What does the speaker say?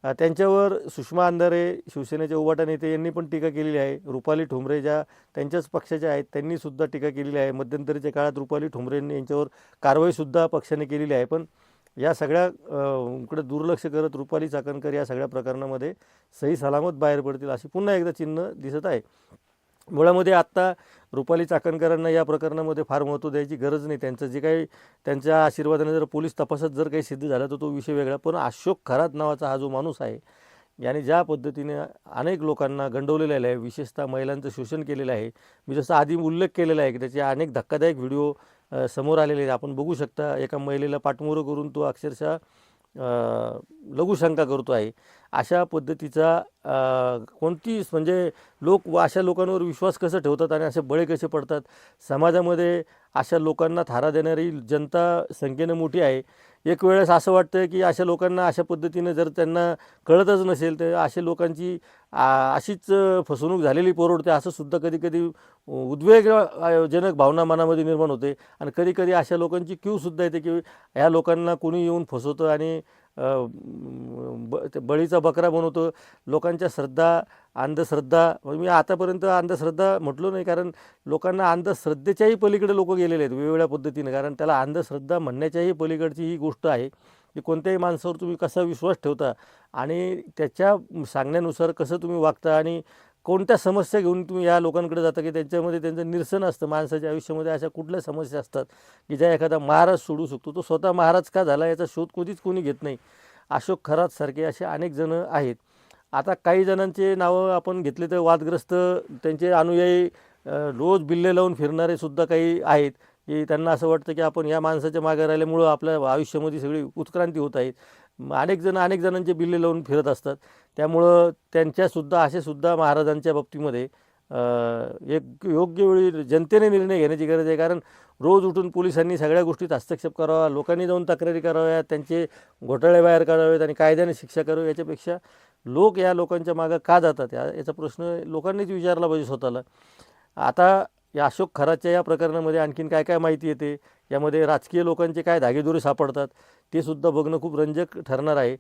त्यांच्यावर सुषमा अंधारे शिवसेनेचे उभाटा नेते यांनी पण टीका केलेली आहे. रुपाली ठोंबरे ज्या त्यांच्याच पक्षाच्या आहेत त्यांनीसुद्धा टीका केलेली आहे. मध्यंतरीच्या काळात रुपाली ठोंबरेंनी यांच्यावर कारवाईसुद्धा पक्षाने केलेली आहे. पण या सगळ्या कडे दुर्लक्ष करत रुपाली चाकणकर या सगळ्या प्रकरणामध्ये सही सलामत बाहेर पडतील अशी पुन्हा एकदा चिन्ह दिसत आहे. मुळामध्ये आत्ता रुपाली चाकणकरांना या प्रकरणामध्ये फार महत्त्व द्यायची गरज नाही. त्यांचं जे काही त्यांच्या आशीर्वादाने जर पोलीस तपासात जर काही सिद्ध झालं तर तो विषय वेगळा. पण अशोक खरात नावाचा हा जो माणूस आहे याने ज्या पद्धतीने अनेक लोकांना गंडवलेलं आहे, विशेषतः महिलांचं शोषण केलेलं आहे. मी जसं आधी उल्लेख केलेला आहे की त्याचे अनेक धक्कादायक व्हिडिओ समोर आलेले आहेत. आपण बघू शकता एका महिलेला पाठमोरं करून तो अक्षरशः लघुशंका करतो आहे. अशा पद्धतीचा कोणतीच म्हणजे लोक अशा लोकांवर विश्वास कसा ठेवतात आणि असे बळी कसे पडतात. समाजामध्ये अशा लोकांना थारा देणारी जनता संख्येनं मोठी आहे. एक वेळेस असं वाटतं की अशा लोकांना अशा पद्धतीने जर त्यांना कळतच नसेल तर अशा लोकांची अशीच फसवणूक झालेली परवडते असं सुद्धा कधीकधी उद्वेगजनक भावना मनामध्ये निर्माण होते. आणि कधीकधी अशा लोकांची क्यूसुद्धा येते की ह्या लोकांना कोणी येऊन फसवतं आणि बळीचा बकरा बनवतो. लोकांच्या श्रद्धा, अंधश्रद्धा, मी आतापर्यंत अंधश्रद्धा म्हटलो नाही कारण लोकांना अंधश्रद्धेच्याही पलीकडे लोक गेलेले आहेत वेगवेगळ्या पद्धतीने. कारण त्याला अंधश्रद्धा म्हणण्याच्याही पलीकडची ही गोष्ट आहे की कोणत्याही माणसावर तुम्ही कसा विश्वास ठेवता आणि त्याच्या सांगण्यानुसार कसं तुम्ही वागता आणि कोणत्या समस्या घेऊन तुम्ही या लोकांकडे जाता की त्यांच्यामध्ये त्यांचं निरसन असतं. माणसाच्या आयुष्यामध्ये अशा कुठल्या समस्या असतात की ज्या एखादा महाराज सोडू शकतो. तो स्वतः महाराज का झाला याचा शोध कधीच कोणी घेत नाही. अशोक खरातसारखे असे अनेक जण आहेत. आता काही जणांचे नावं आपण घेतले तर वादग्रस्त त्यांचे अनुयायी रोज बिल्ले लावून फिरणारे सुद्धा काही आहेत की त्यांना असं वाटतं की आपण या माणसाच्या मागे राहिल्यामुळं आपल्या आयुष्यामध्ये सगळी उत्क्रांती होत आहेत. अनेक जणांचे बिल्ले लावून फिरत असतात. त्यामुळं त्यांच्यासुद्धा असेसुद्धा महाराजांच्या बाबतीमध्ये एक योग्य वेळी जनतेने निर्णय घेण्याची गरज आहे. कारण रोज उठून पोलिसांनी सगळ्या गोष्टीत हस्तक्षेप करावा, लोकांनी जाऊन तक्रारी कराव्यात, त्यांचे घोटाळे बाहेर काढावेत आणि कायद्याने शिक्षा करावी. याच्यापेक्षा लोक या लोकांच्या मागं का जातात याचा प्रश्न लोकांनीच विचारला पाहिजे स्वतःला. आता या अशोक खरातच्या या प्रकरणामध्ये आणखीन काय काय माहिती येते, यामध्ये राजकीय लोकांचे काय धागेदोरे सापडतात ते सुद्धा बघणं खूप रंजक ठरणार आहे.